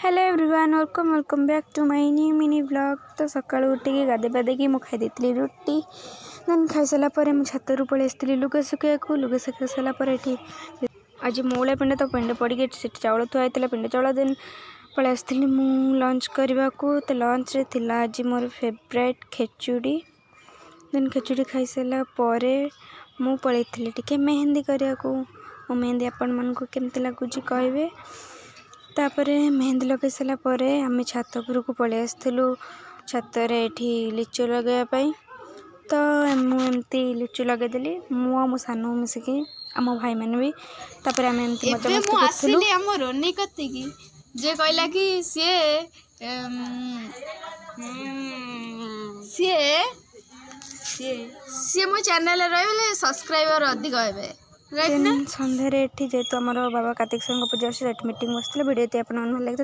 Hello everyone welcome back to my new mini blog. तो सकाळू उठिकी गाधे पाधेकी मु खाई देती रुटी। देन खाई सारा पर छातरू पलि आसती लुगा सुखाइक। लुगा सुखाई सारापर ये आज मौला पिंड तो पिंड पड़ी चाउल थुआई पिंड चाउल। देन पलि आसती मु लंच करने को। तो लंच रे थिला आज मोर फेवरेट खेचुड़ी। देन खेचुड़ी खाई सारा पर मु पलि टिके मेहंदी करने को। मो मेहंदी आपण मानक केमती लगुच कहे। तापर मेहंदी लगे सारापर आम छात उपरक पलि आसलु। छात लिचु लगेवाई तो मुझे लिचु लगेदेली मु मो सान मिसिकी आम भाई मैंने भी। तापर आम एमती मजा मस्ती करथुलु। आम रोनी कतिकी जे कहला कि सी सी मो चैनल रही सब्सक्राइबर अधिक हे। सन्धारे जेहेतु आम बाबा कार्तिक पूजा मीटिंग बसते भिडियो आप लगे।